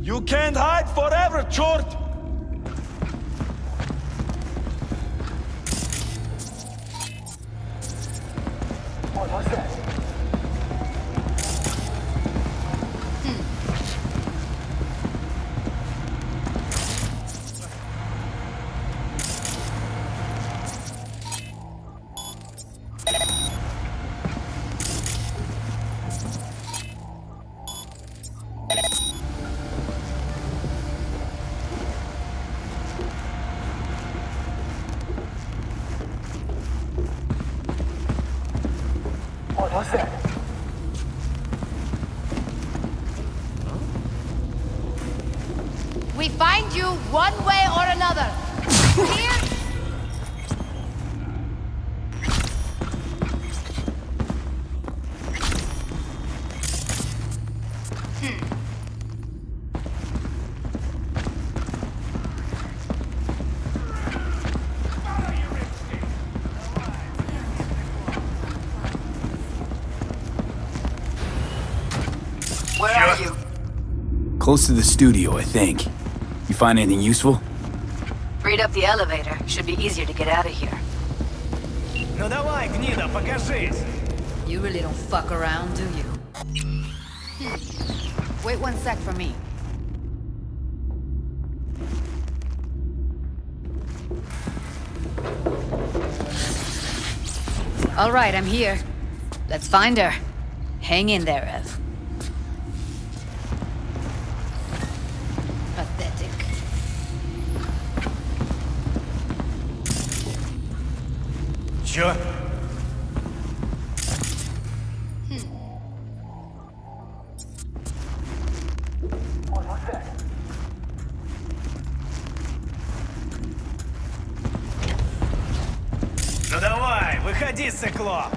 You can't hide forever, Chort! What was that? What was that? We find you one way or another. Here? Where are you? Close to the studio, I think. You find anything useful? Freed up the elevator. Should be easier to get out of here. Ну давай, гнида, покажись! You really don't fuck around, do you? Wait 1 sec for me. All right, I'm here. Let's find her. Hang in there, Ev. Pathetic. Чё? What was that? Ну давай, выходи, циклоп!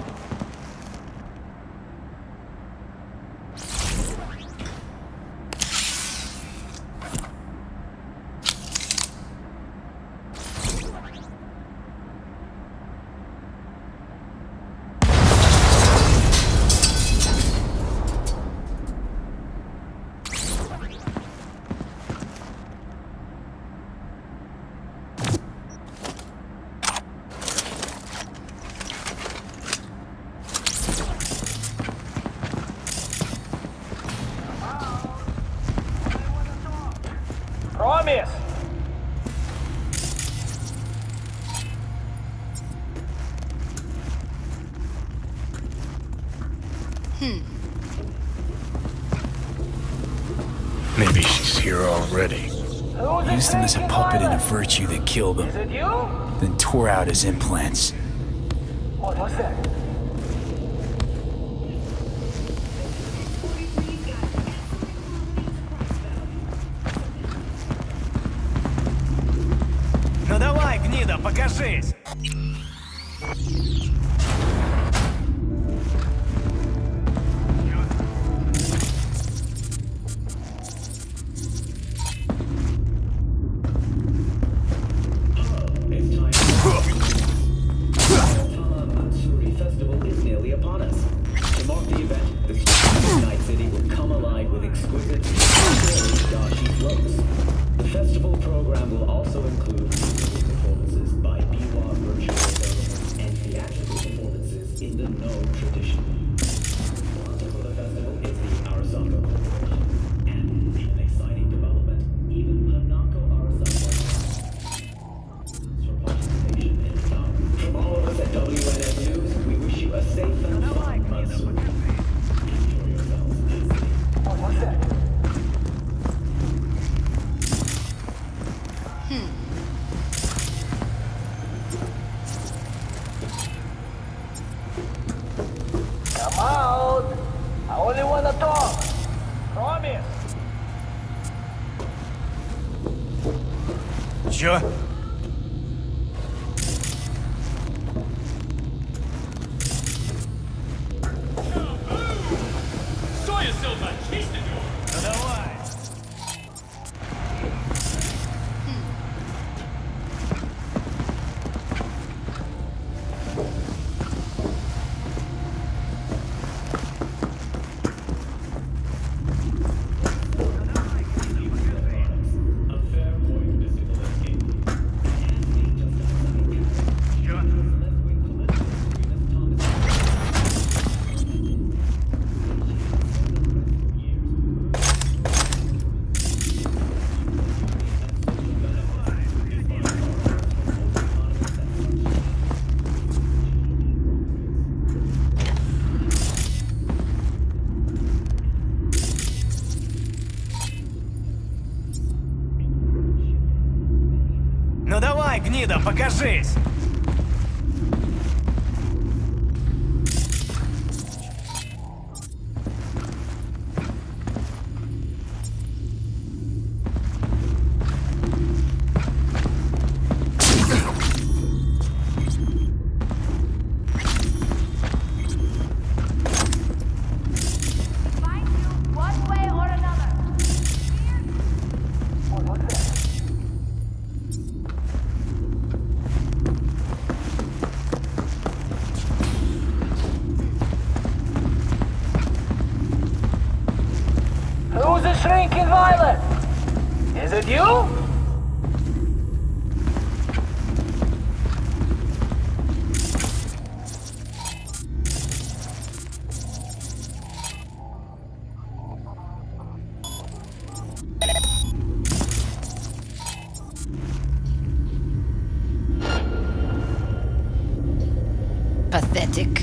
Promise! Maybe she's here already. Used him as a puppet in a virtue that killed Is him, it you? then tore out his implants. What was that? Ну давай, гнида, покажись! Festival is nearly upon us. To mark the event, the streets of Night City will come alive with exquisite, Dashi floats. The festival program will also include musical performances by Biwa virtual films and theatrical performances in the No tradition. Sponsor for the festival is the Arasaka Corporation. And in an exciting development, even Hanako Arasaka for participation in the town. From all of us at WNS News, we wish you a safe and fun monsoon. Enjoy yourselves. What was that? Come out! I only wanna talk! Promise! Чё? Ну давай! давай, гнида, покажись! Find you one way or another. What's that? Who's the shrinking violet? Is it you? Pathetic.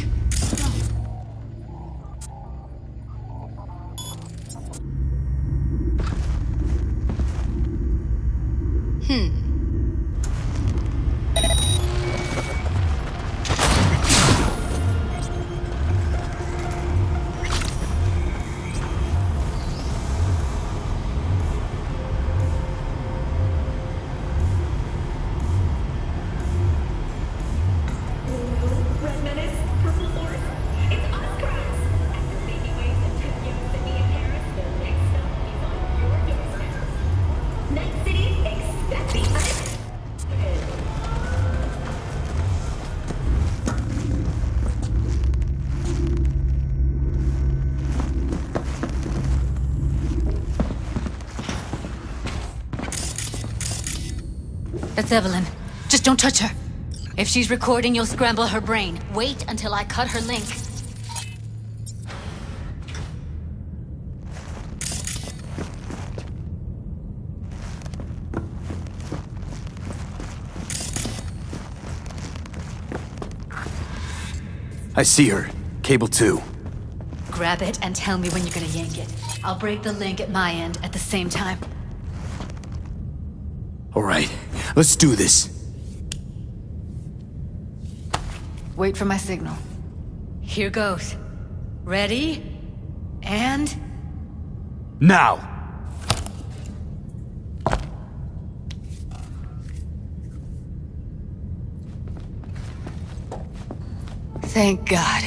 Red Menace, Purple Force, it's us, Crabs! After baby waves in Tokyo, Sydney, and Paris, the next stop is on your doorstep. Night City, expect the unexpected. That's Evelyn. Just don't touch her. If she's recording, you'll scramble her brain. Wait until I cut her link. I see her. Cable 2. Grab it and tell me when you're gonna yank it. I'll break the link at my end at the same time. Alright, let's do this. Wait for my signal. Here goes. Ready? And... Now! Thank God.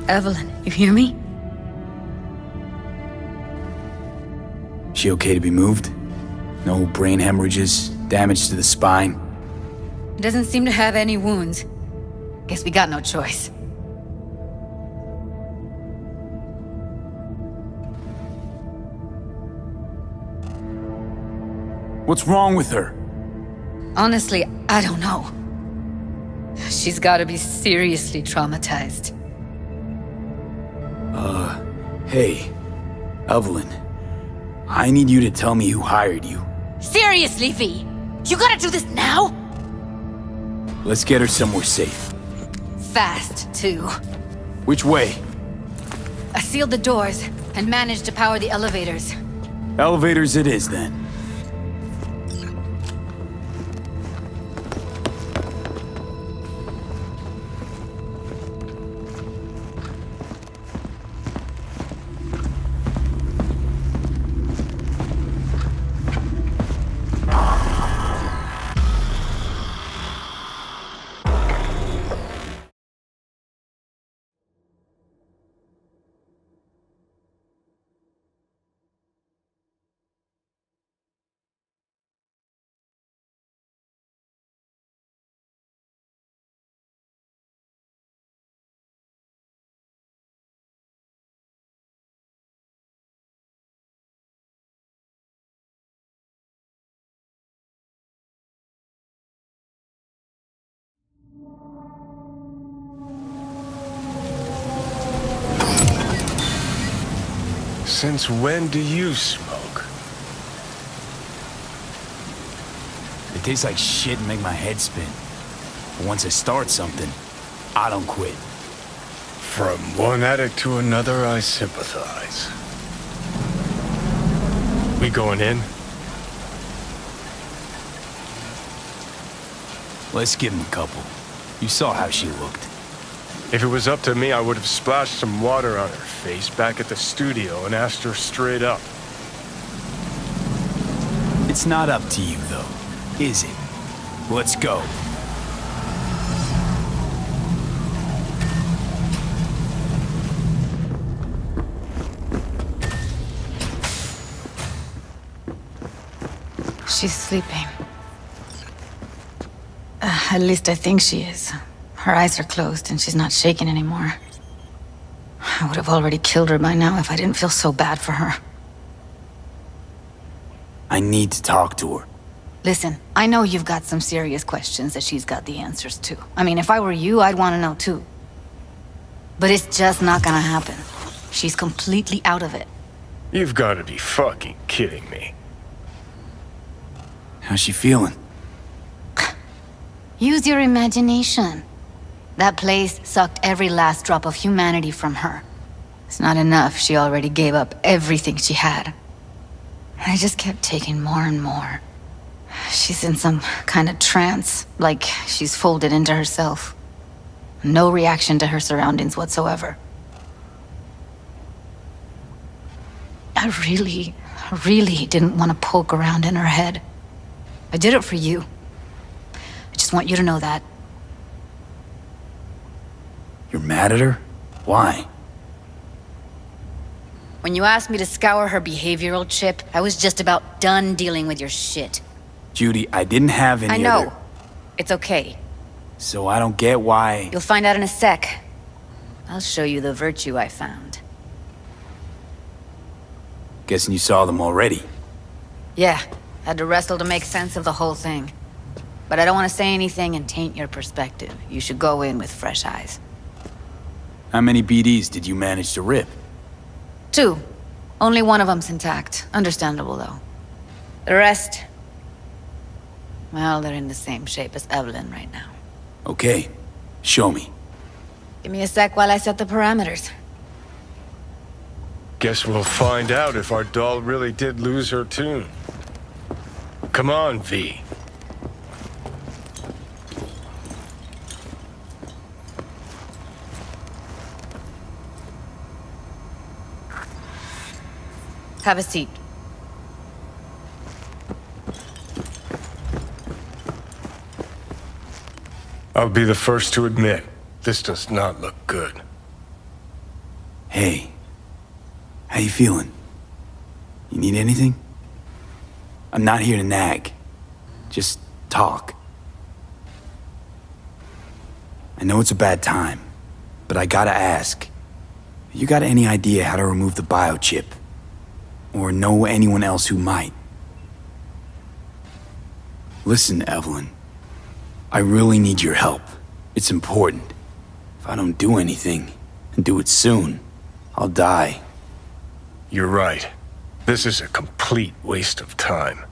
Evelyn, you hear me? She okay to be moved? No brain hemorrhages, damage to the spine? Doesn't seem to have any wounds. Guess we got no choice. What's wrong with her? Honestly, I don't know. She's gotta be seriously traumatized. Hey, Evelyn. I need you to tell me who hired you. Seriously, V! You gotta do this now? Let's get her somewhere safe. Fast, too. Which way? I sealed the doors and managed to power the elevators. Elevators it is, then. Since when do you smoke? It tastes like shit and make my head spin. But once I start something, I don't quit. From one addict to another, I sympathize. We going in? Let's give him a couple. You saw how she looked. If it was up to me, I would have splashed some water on her face back at the studio and asked her straight up. It's not up to you, though, is it? Let's go. She's sleeping. At least I think she is. Her eyes are closed and she's not shaking anymore. I would have already killed her by now if I didn't feel so bad for her. I need to talk to her. Listen, I know you've got some serious questions that she's got the answers to. I mean, if I were you, I'd want to know too. But it's just not gonna happen. She's completely out of it. You've got to be fucking kidding me. How's she feeling? Use your imagination. That place sucked every last drop of humanity from her. It's not enough, she already gave up everything she had. I just kept taking more and more. She's in some kind of trance, like she's folded into herself. No reaction to her surroundings whatsoever. I really didn't want to poke around in her head. I did it for you. I just want you to know that. You're mad at her? Why? When you asked me to scour her behavioral chip, I was just about done dealing with your shit. Judy, I didn't have any I know. other... It's okay. So I don't get why... You'll find out in a sec. I'll show you the virtue I found. Guessing you saw them already. Yeah, had to wrestle to make sense of the whole thing. But I don't want to say anything and taint your perspective. You should go in with fresh eyes. How many BDs did you manage to rip? 2. Only one of them's intact. Understandable, though. The rest... well, they're in the same shape as Evelyn right now. Okay, show me. Give me a sec while I set the parameters. Guess we'll find out if our doll really did lose her tune. Come on, V. Have a seat. I'll be the first to admit, this does not look good. Hey, how you feeling? You need anything? I'm not here to nag. Just talk. I know it's a bad time, but I gotta ask. You got any idea how to remove the biochip? Or know anyone else who might? Listen, Evelyn. I really need your help. It's important. If I don't do anything, and do it soon, I'll die. You're right. This is a complete waste of time.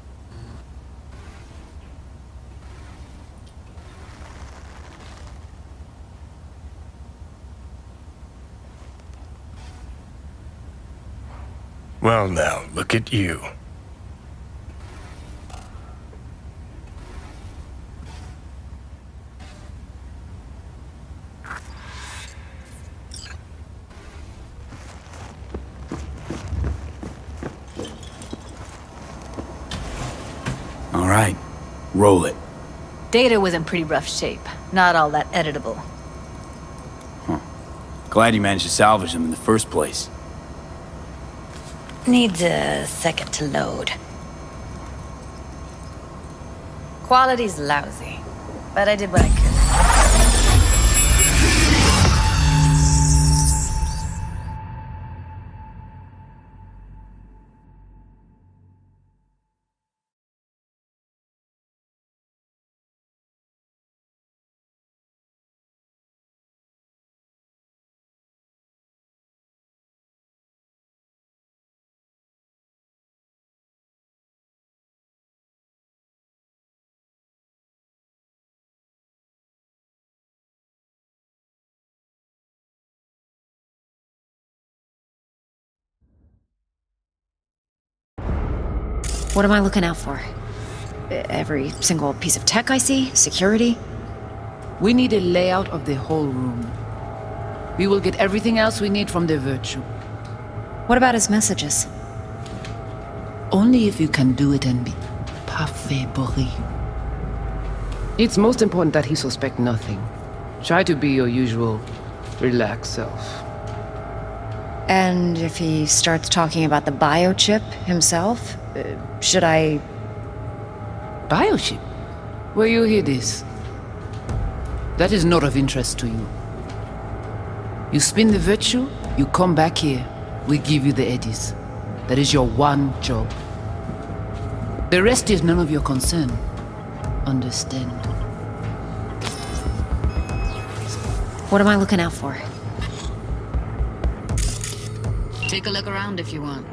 Well now, look at you. All right, roll it. Data was in pretty rough shape. Not all that editable. Glad you managed to salvage them in the first place. Needs a second to load. Quality's lousy, but I did what I could. What am I looking out for? Every single piece of tech I see? Security? We need a layout of the whole room. We will get everything else we need from the Virtue. What about his messages? Only if you can do it and be parfait bourré. It's most important that he suspect nothing. Try to be your usual, relaxed self. And if he starts talking about the biochip himself, should I... Biochip? Where you hear this? That is not of interest to you. You spin the Virtue, you come back here, we give you the eddies. That is your one job. The rest is none of your concern. Understand? What am I looking out for? Take a look around if you want.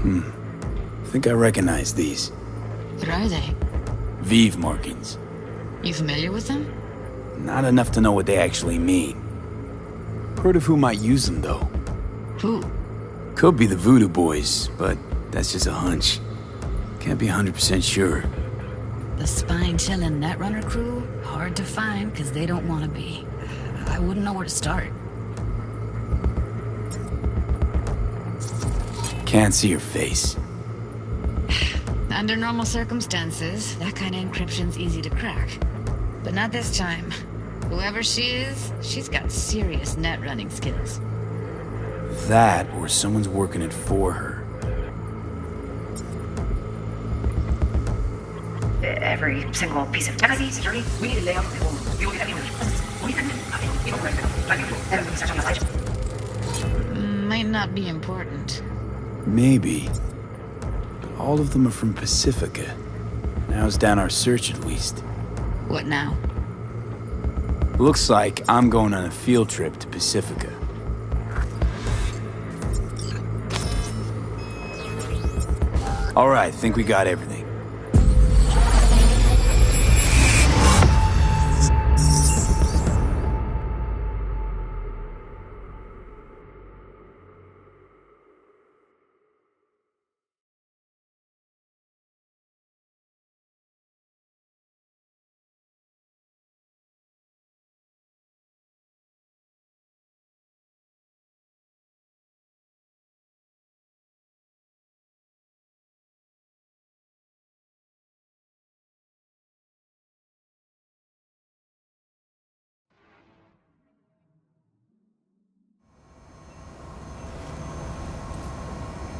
I think I recognize these. What are they? Vive markings. You familiar with them? Not enough to know what they actually mean. Heard of who might use them, though. Who? Could be the Voodoo Boys, but that's just a hunch. Can't be 100% sure. The spine-chilling Netrunner crew? Hard to find, because they don't want to be. I wouldn't know where to start. Can't see her face. Under normal circumstances, that kind of encryption's easy to crack. But not this time. Whoever she is, she's got serious net running skills. That, or someone's working it for her. Every single piece of tech I see? Security? We need a layout of the whole room. We will get everyone. Might not be important. Maybe. All of them are from Pacifica. Now's down our search, at least. What now? Looks like I'm going on a field trip to Pacifica. All right, think we got everything.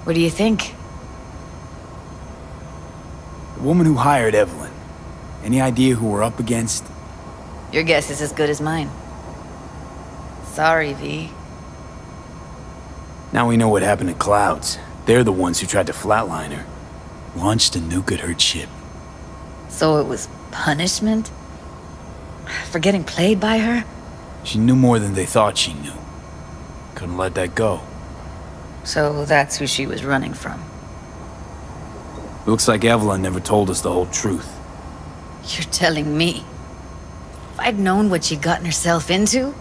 What do you think? The woman who hired Evelyn. Any idea who we're up against? Your guess is as good as mine. Sorry, V. Now we know what happened to Clouds. They're the ones who tried to flatline her. Launched a nuke at her ship. So it was punishment? For getting played by her? She knew more than they thought she knew. Couldn't let that go. So that's who she was running from. Looks like Evelyn never told us the whole truth. You're telling me? If I'd known what she'd gotten herself into?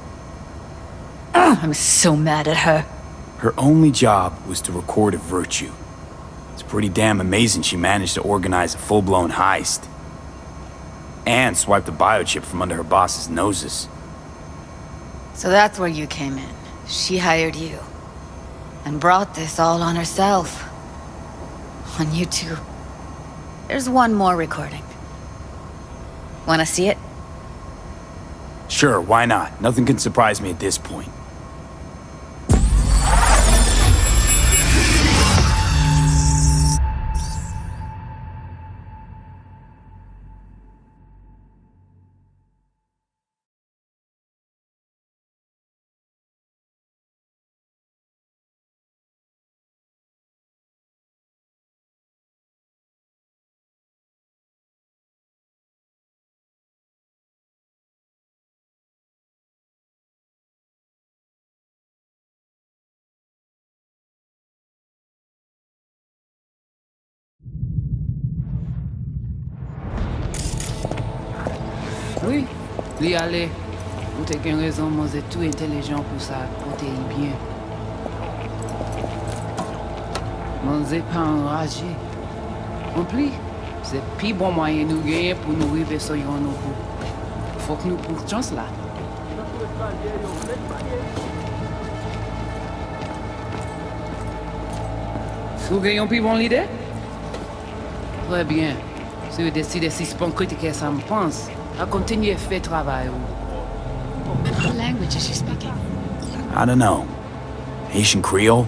I'm so mad at her. Her only job was to record a Virtue. It's pretty damn amazing she managed to organize a full-blown heist. And swipe the biochip from under her boss's noses. So that's where you came in. She hired you. And brought this all on herself. On you two. There's one more recording. Wanna see it? Sure, why not? Nothing can surprise me at this point. Oui, li ale. Ou te gen rezon mose tout intelligent pour ça, côté bien. Mose pas enragé. En plus, Se pi bon mwayen nou genyen pou nou rive so yon nou pou. Fok nou pou chans la. Sou genyon pi bon lide? Très bien. Si vous décidez si c'est pas critiquer ça me pense, à continuer à faire travail. What language is she speaking? I don't know. Haitian Creole?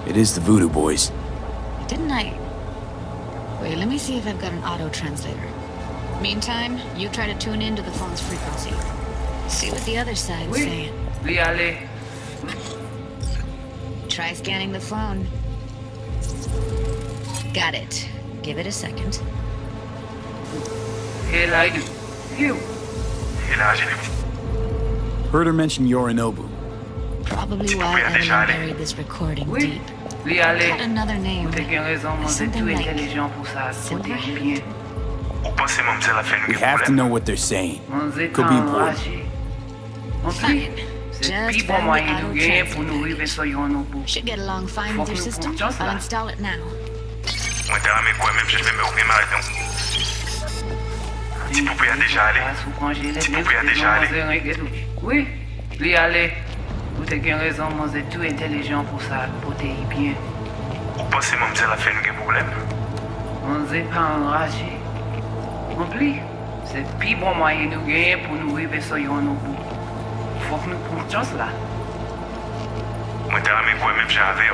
It is the Voodoo Boys. Didn't I? Wait, let me see if I've got an auto translator. Meantime, you try to tune into the phone's frequency. See what the other side's saying. Oui, allez. Try scanning the phone. Got it. Give it a second. Hey, like you. Heard her mention Yorinobu. Probably why Evelyn buried this recording deep. Oui, allez. Got another name. T'as qu'une raison, mon c'est tout intelligent pour ça. Côté bien. We have to know what they're saying. Could be important. Fine. Just found the auto translator. Should get along fine with your system. I'll install it now. Oui, lui allez. Vous t'as qu'une raison, mon c'est tout intelligent pour ça. Côté bien. Mon c'est pas enragé. Oublie, c'est le plus bon moyen de gagner pour nous arriver sur yon au bout. Faut que nous prenions chance là. Moi, t'as mis quoi même j'avais,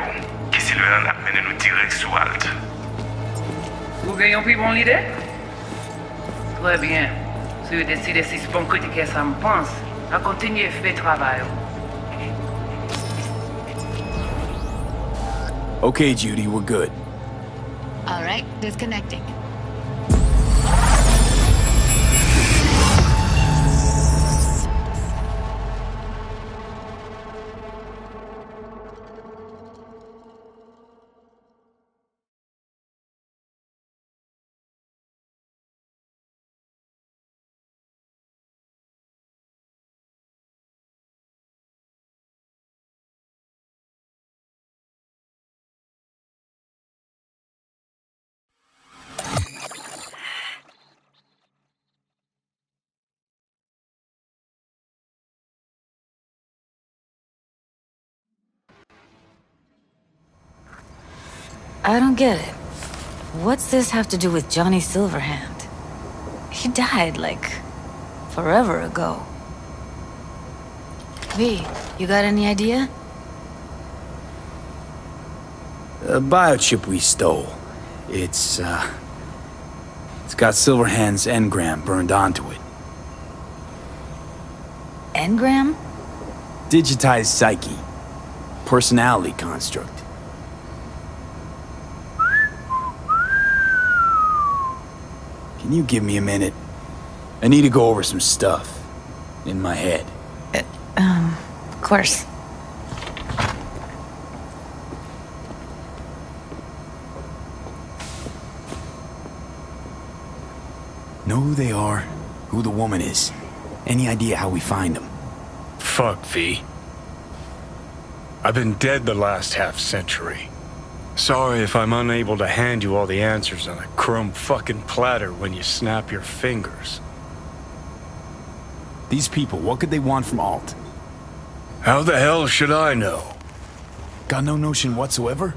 qui si le land a mené nous direct sous Alt. Vous gagnez plus bon l'idée? Très bien. Si vous décidez si c'est bon critiquer ça me pense, à continuer à faire travail. Okay, Judy, we're good. All right, disconnecting. I don't get it. What's this have to do with Johnny Silverhand? He died, like, forever ago. V, you got any idea? A biochip we stole. It's got Silverhand's engram burned onto it. Engram? Digitized psyche. Personality construct. Can you give me a minute? I need to go over some stuff in my head. Of course. Know who they are, who the woman is. Any idea how we find them? Fuck, V. I've been dead the last half-century. Sorry if I'm unable to hand you all the answers on a chrome fucking platter when you snap your fingers. These people, what could they want from Alt? How the hell should I know? Got no notion whatsoever?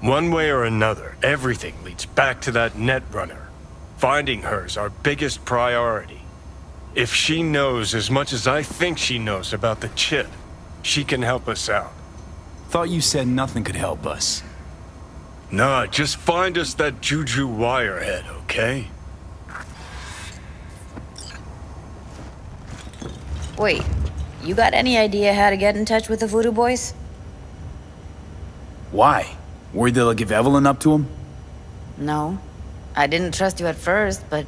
One way or another, everything leads back to that Netrunner. Finding her's our biggest priority. If she knows as much as I think she knows about the chip, she can help us out. Thought you said nothing could help us. Nah, just find us that Juju wirehead, okay? Wait, you got any idea how to get in touch with the Voodoo Boys? Why? Worried they'll give Evelyn up to him? No. I didn't trust you at first, but...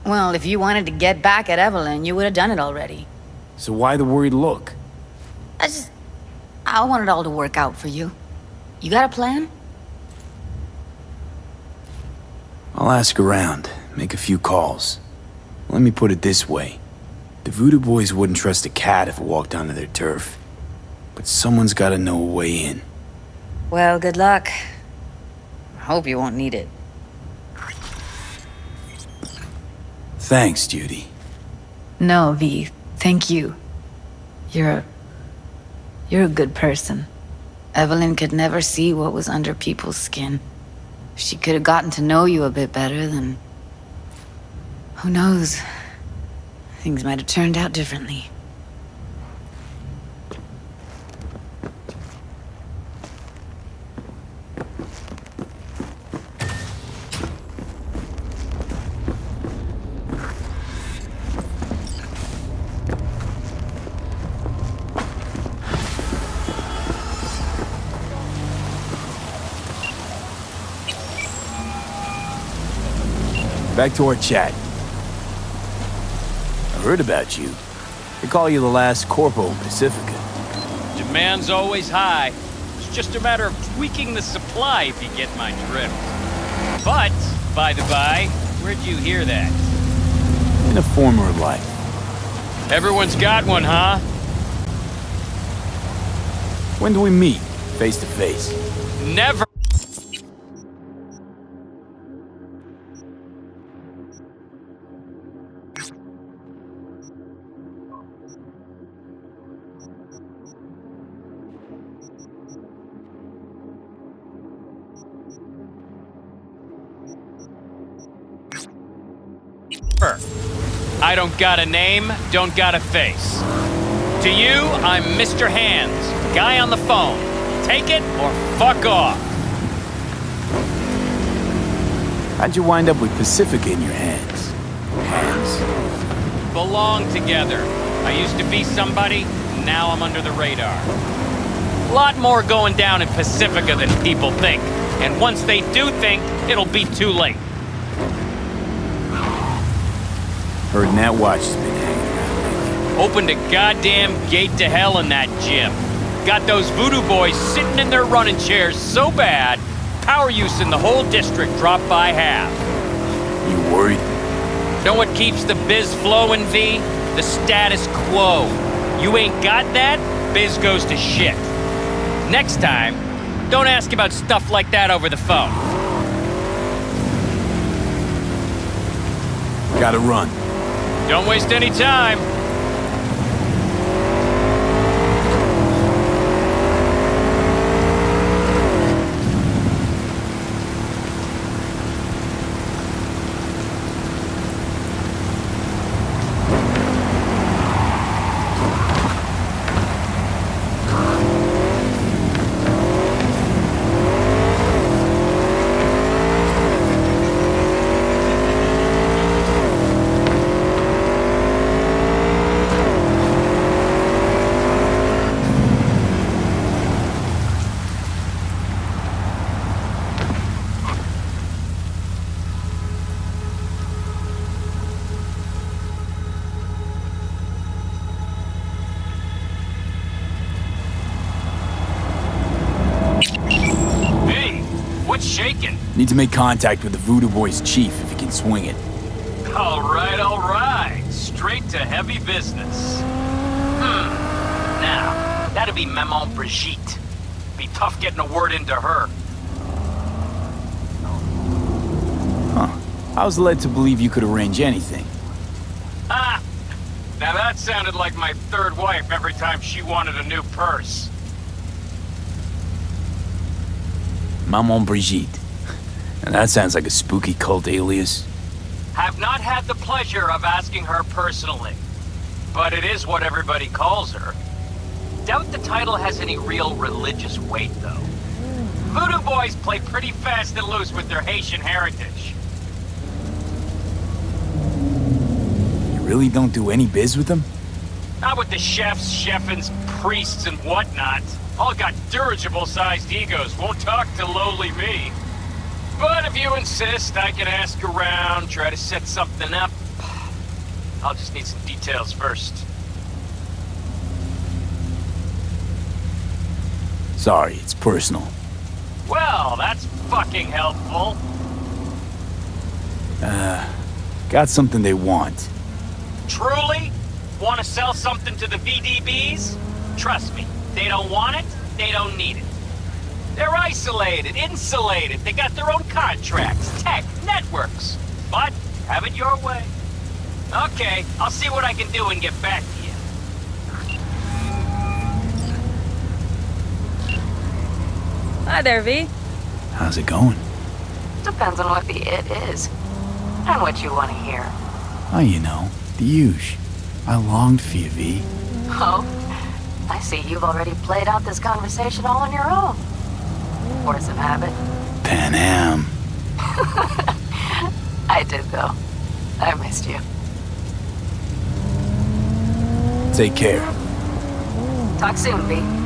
Well, if you wanted to get back at Evelyn, you would have done it already. So why the worried look? I want it all to work out for you. You got a plan? I'll ask around, make a few calls. Let me put it this way. The Voodoo Boys wouldn't trust a cat if it walked onto their turf. But someone's gotta know a way in. Well, good luck. I hope you won't need it. Thanks, Judy. No, V. Thank you. You're a good person. Evelyn could never see what was under people's skin. If she could have gotten to know you a bit better, then... who knows? Things might have turned out differently. Back to our chat. I heard about you. They call you the last Corpo Pacifica. Demand's always high. It's just a matter of tweaking the supply, if you get my drift. But, by the by, where'd you hear that? In a former life. Everyone's got one, huh? When do we meet? Face to face? Never. I don't got a name, don't got a face. To you, I'm Mr. Hands, guy on the phone. Take it or fuck off. How'd you wind up with Pacifica in your hands? Hands? Belong together. I used to be somebody, now I'm under the radar. Lot more going down in Pacifica than people think. And once they do think, it'll be too late. Heard Nat Watch has been hanging around lately. Opened a goddamn gate to hell in that gym. Got those voodoo boys sitting in their running chairs so bad, power use in the whole district dropped by half. You worried? Know what keeps the biz flowing, V? The status quo. You ain't got that, biz goes to shit. Next time, don't ask about stuff like that over the phone. Gotta run. Don't waste any time. Shaking. Need to make contact with the Voodoo Boys chief if you can swing it. All right. Straight to heavy business. Now, that'd be Maman Brigitte. Be tough getting a word into her. Huh. I was led to believe you could arrange anything. Now that sounded like my third wife every time she wanted a new purse. Maman Brigitte. And that sounds like a spooky cult alias. Have not had the pleasure of asking her personally, but it is what everybody calls her. Doubt the title has any real religious weight, though. Voodoo boys play pretty fast and loose with their Haitian heritage. You really don't do any biz with them? Not with the chefs, chefins, priests, and whatnot. All got dirigible-sized egos, won't talk to lowly me. But if you insist, I can ask around, try to set something up. I'll just need some details first. Sorry, it's personal. Well, that's fucking helpful. Got something they want. Truly? Want to sell something to the VDBs? Trust me, they don't want it, they don't need it. They're isolated, insulated, they got their own contracts, tech, networks. But have it your way. Okay, I'll see what I can do and get back to you. Hi there, V. How's it going? Depends on what the it is. And what you want to hear. Oh, you know, the huge. I longed for you, V. Oh, I see you've already played out this conversation all on your own. Force of habit. Pan Am. I did, though. I missed you. Take care. Talk soon, V.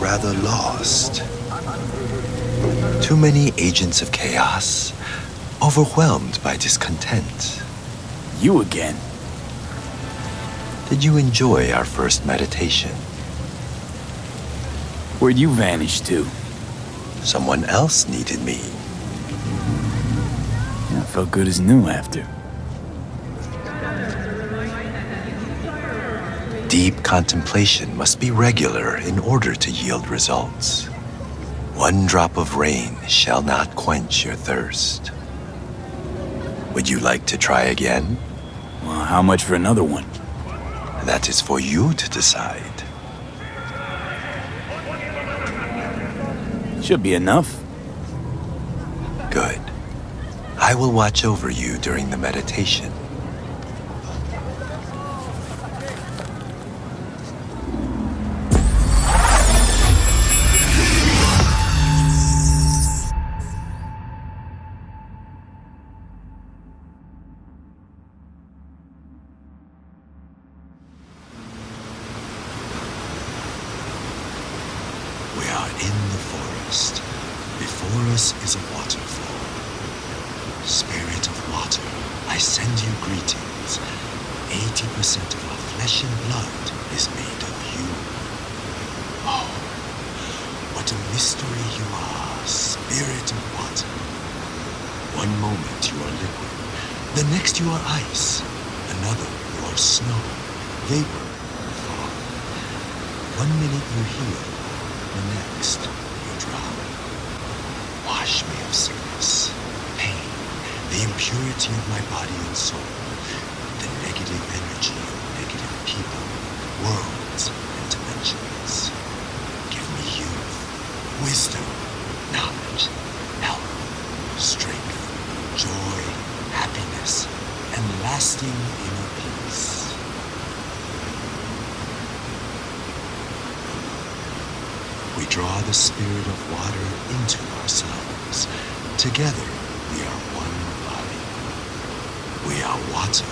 rather lost. Too many agents of chaos, overwhelmed by discontent. You again? Did you enjoy our first meditation? Where'd you vanish to? Someone else needed me. Yeah, I felt good as new after. Deep contemplation must be regular in order to yield results. One drop of rain shall not quench your thirst. Would you like to try again? Well, how much for another one? That is for you to decide. Should be enough. Good. I will watch over you during the meditation. We are in the forest. Before us is a waterfall. Spirit of water, I send you greetings. 80% of our flesh and blood is made of you. Oh, what a mystery you are, spirit of water. One moment you are liquid, the next you are ice, another you are snow, vapor, fog. 1 minute you heal, the next you drown. Wash me of sickness, pain, the impurity of my body and soul, the negative energy of negative people, worlds, and dimensions. Give me youth, wisdom, knowledge, health, strength, joy, happiness, and lasting inner peace. We draw the spirit of water into ourselves. Together, we are one body. We are water.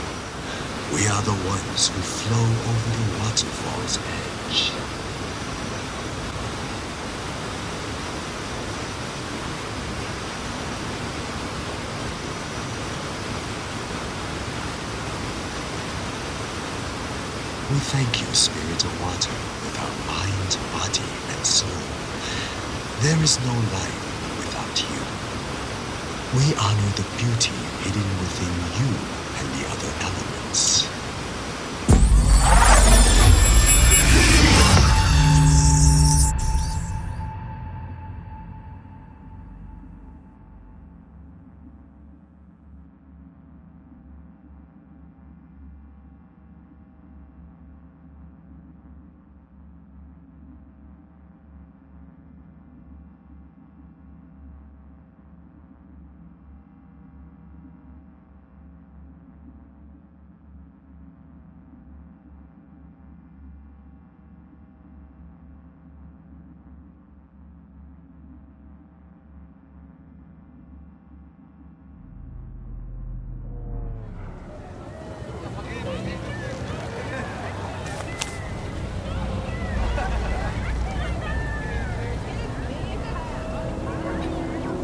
We are the ones who flow over the waterfall's edge. We thank you, Spirit of Water, with our mind, body, and soul. There is no life without you. We honor the beauty hidden within you and the other elements.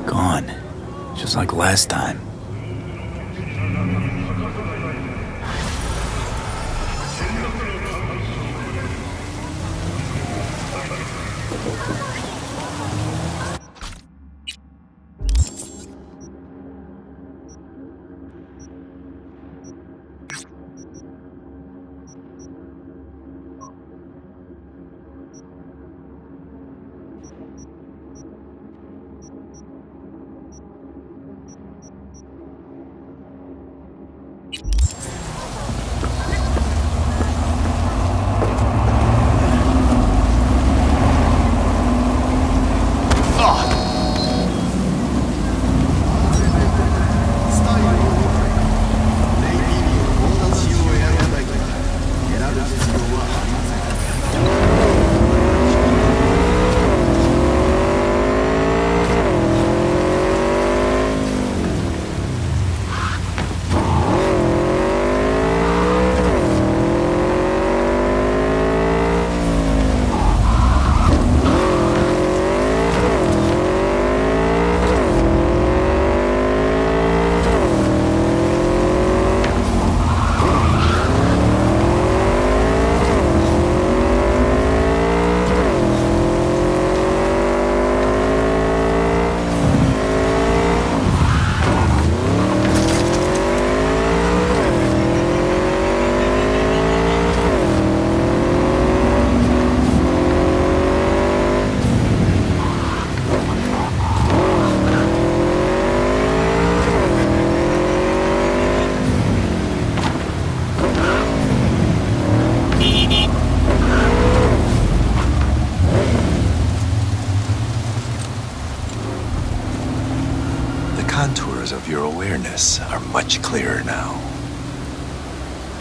Gone. Just like last time. contours of your awareness are much clearer now.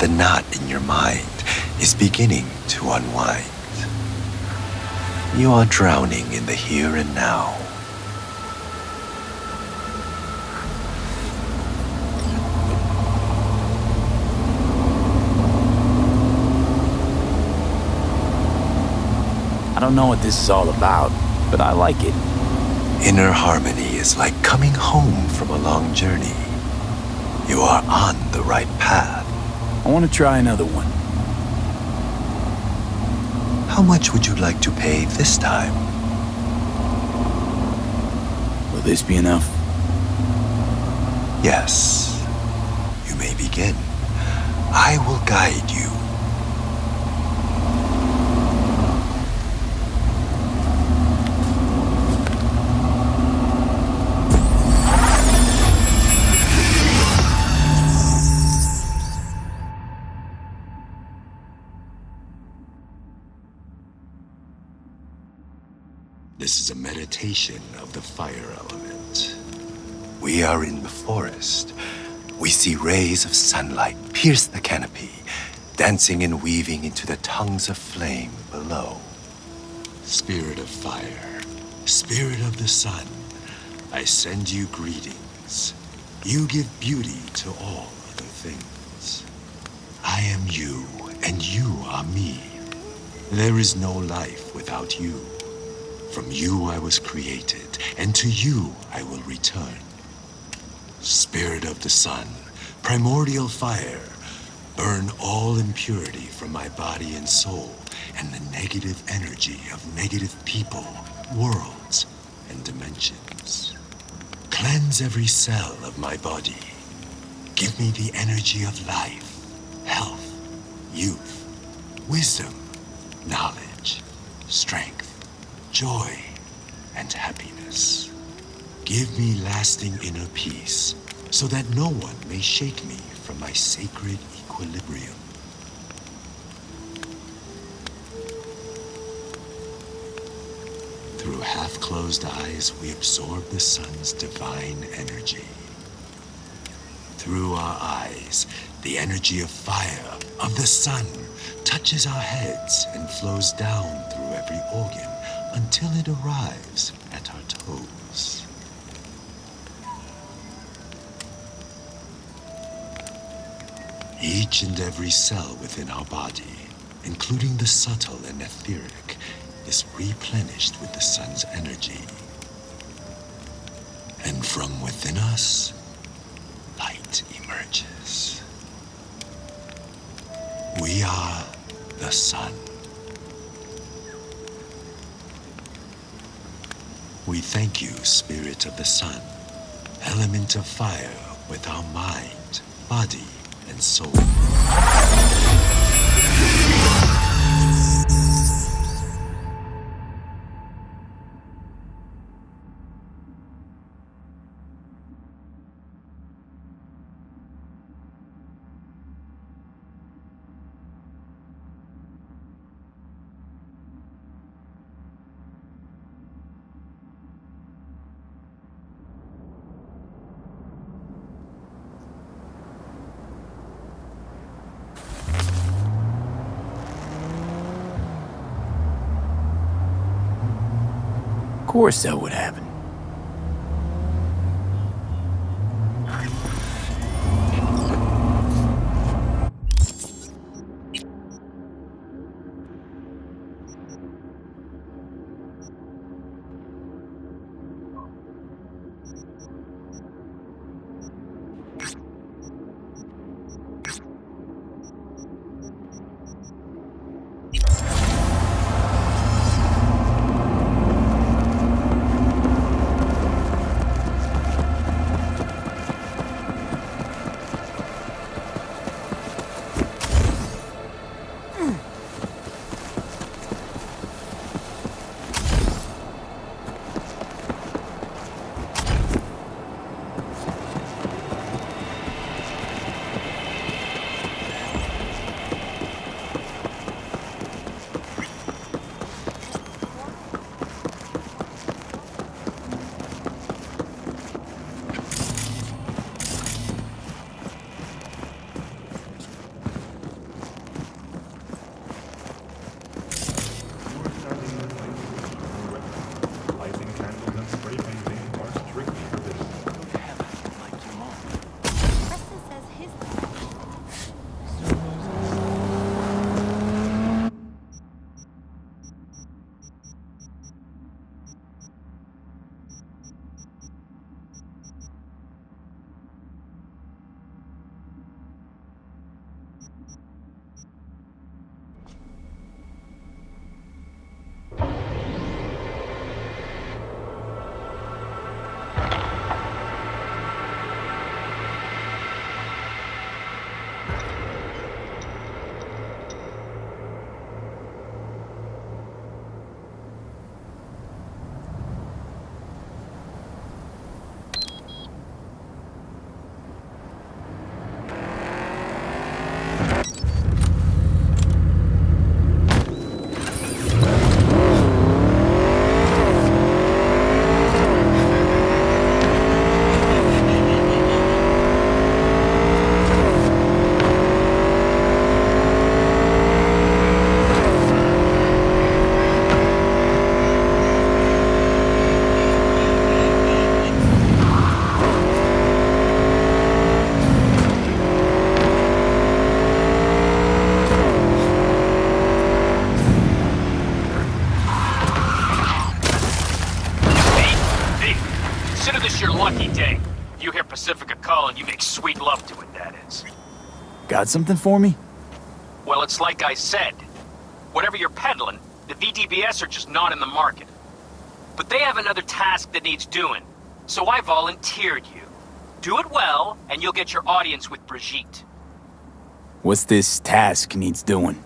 The knot in your mind is beginning to unwind. You are drowning in the here and now. I don't know what this is all about, but I like it. Inner harmony is like coming home from a long journey. You are on the right path. I want to try another one. How much would you like to pay this time? Will this be enough? Yes. You may begin. I will guide you. This is a meditation of the fire element. We are in the forest. We see rays of sunlight pierce the canopy, dancing and weaving into the tongues of flame below. Spirit of fire, spirit of the sun, I send you greetings. You give beauty to all other things. I am you, and you are me. There is no life without you. From you I was created, and to you I will return. Spirit of the sun, primordial fire, burn all impurity from my body and soul, and the negative energy of negative people, worlds, and dimensions. Cleanse every cell of my body. Give me the energy of life, health, youth, wisdom, knowledge, strength, joy, and happiness. Give me lasting inner peace, so that no one may shake me from my sacred equilibrium. Through half-closed eyes, we absorb the sun's divine energy. Through our eyes, the energy of fire, of the sun, touches our heads and flows down through every organ until it arrives at our toes. Each and every cell within our body, including the subtle and etheric, is replenished with the sun's energy. And from within us, light emerges. We are the sun. We thank you, Spirit of the Sun, element of fire with our mind, body, and soul. Of course that would happen. Consider this your lucky day. If you hear Pacifica calling, you make sweet love to it, that is. Got something for me? Well, it's like I said. Whatever you're peddling, the VDBS are just not in the market. But they have another task that needs doing, so I volunteered you. Do it well, and you'll get your audience with Brigitte. What's this task needs doing?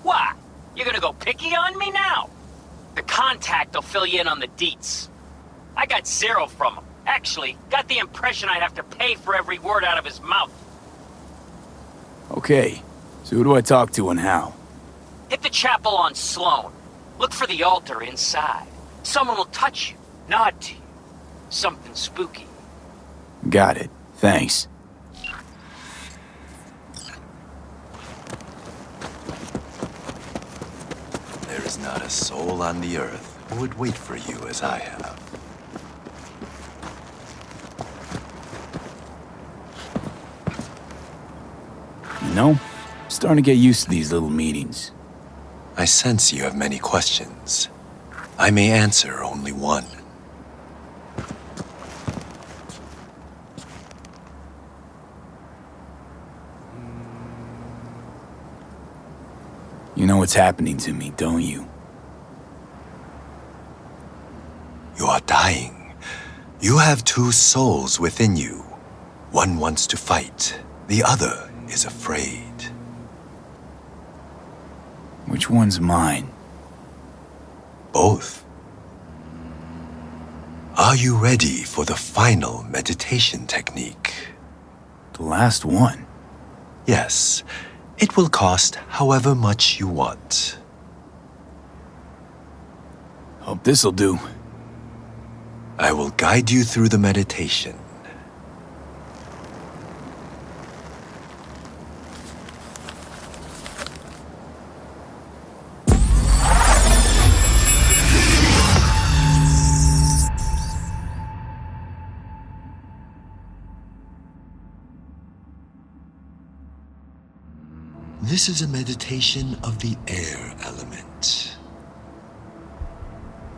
What? You're gonna go picky on me now? The contact will fill you in on the deets. I got zero from him. Actually, got the impression I'd have to pay for every word out of his mouth. Okay, so who do I talk to and how? Hit the chapel on Sloan. Look for the altar inside. Someone will touch you, nod to you. Something spooky. Got it. Thanks. There is not a soul on the earth who would wait for you as I have. You know, I'm starting to get used to these little meetings. I sense you have many questions. I may answer only one. You know what's happening to me, don't you? You are dying. You have two souls within you. One wants to fight, the other is afraid. Which one's mine? Both. Are you ready for the final meditation technique? The last one? Yes. It will cost however much you want. Hope this'll do. I will guide you through the meditation. This is a meditation of the air element.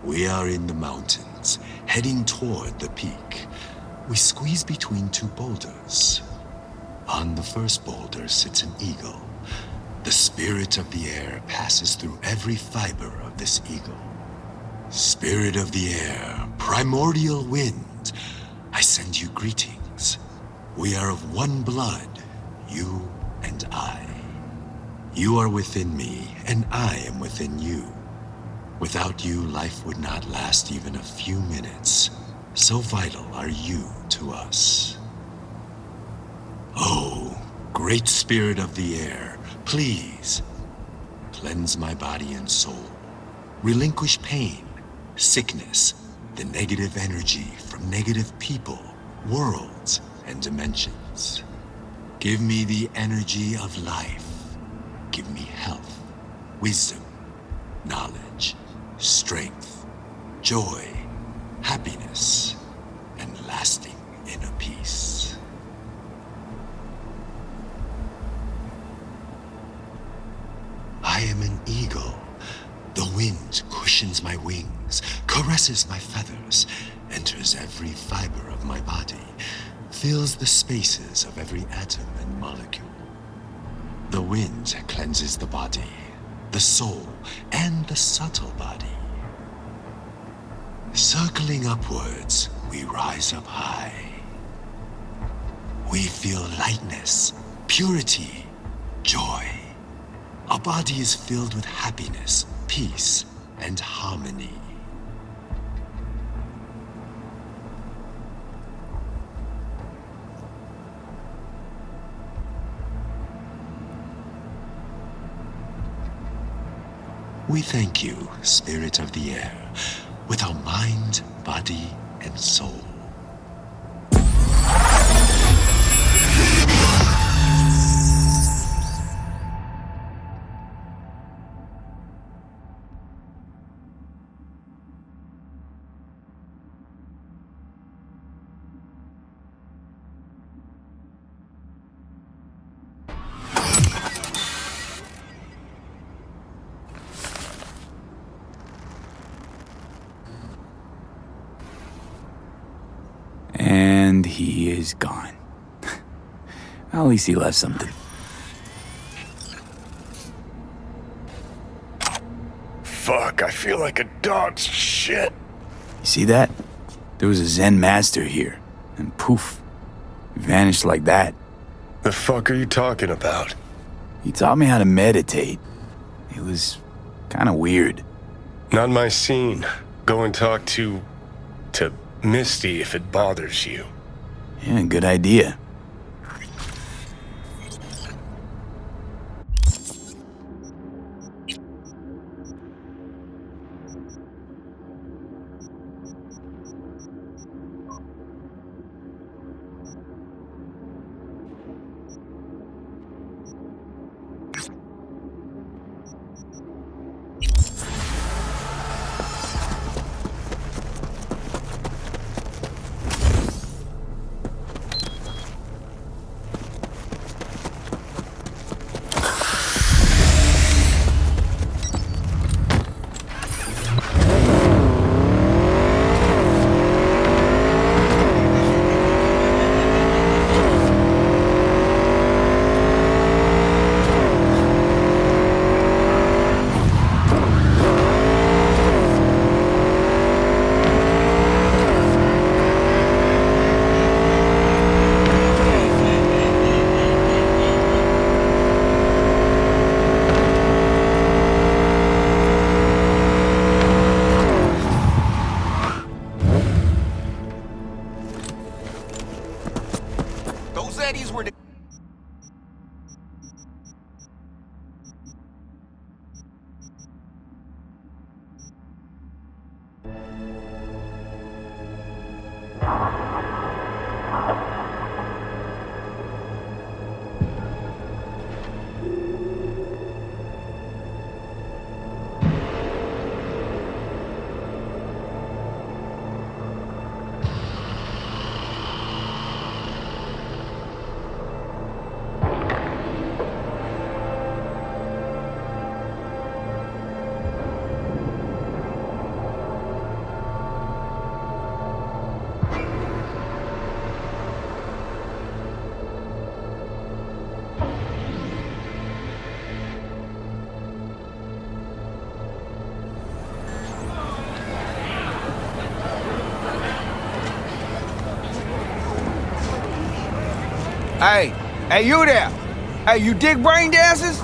We are in the mountains, heading toward the peak. We squeeze between two boulders. On the first boulder sits an eagle. The spirit of the air passes through every fiber of this eagle. Spirit of the air, primordial wind, I send you greetings. We are of one blood, you and I. You are within me, and I am within you. Without you, life would not last even a few minutes. So vital are you to us. Oh, great spirit of the air, please, cleanse my body and soul. Relinquish pain, sickness, the negative energy from negative people, worlds, and dimensions. Give me the energy of life. Give me health, wisdom, knowledge, strength, joy, happiness, and lasting inner peace. I am an eagle. The wind cushions my wings, caresses my feathers, enters every fiber of my body, fills the spaces of every atom and molecule. The wind cleanses the body, the soul, and the subtle body. Circling upwards, we rise up high. We feel lightness, purity, joy. Our body is filled with happiness, peace, and harmony. We thank you, Spirit of the Air, with our mind, body, and soul. And he is gone. At least he left something. Fuck, I feel like a dog's shit. You see that? There was a Zen master here, and poof, vanished like that. The fuck are you talking about? He taught me how to meditate. It was kind of weird. Not my scene. Go and talk to Misty if it bothers you. Yeah, good idea. Hey, you there? Hey, you dig brain dances?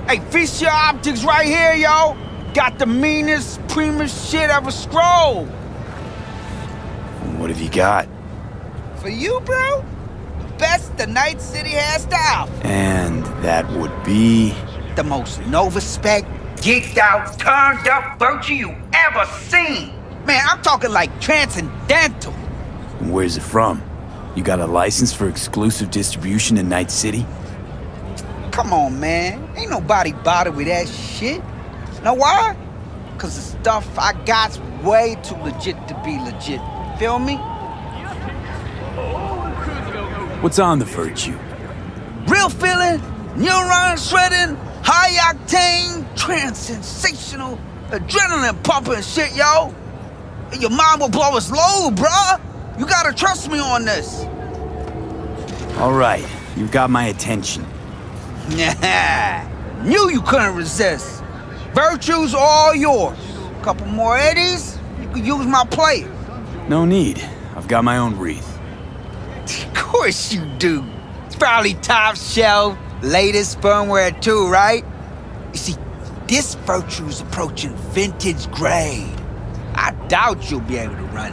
Hey, feast your optics right here, yo. Got the meanest, primest shit ever scrolled. What have you got? For you, bro? The best the Night City has to offer. And that would be... The most Nova-spec, geeked out, turned up virtue you ever seen. Man, I'm talking like transcendental. Where's it from? You got a license for exclusive distribution in Night City? Come on, man. Ain't nobody bothered with that shit. Know why? Cause the stuff I got's way too legit to be legit. Feel me? What's on the Virtue? Real feeling, neuron shredding, high octane, trans-sensational, adrenaline pumping shit, yo. Your mind will blow its load, bruh. You gotta trust me on this. All right, you've got my attention. Knew you couldn't resist. Virtue's all yours. Couple more eddies, you could use my plate. No need. I've got my own wreath. Of course you do. It's probably top shelf, latest firmware too, right? You see, this Virtue's approaching vintage grade. I doubt you'll be able to run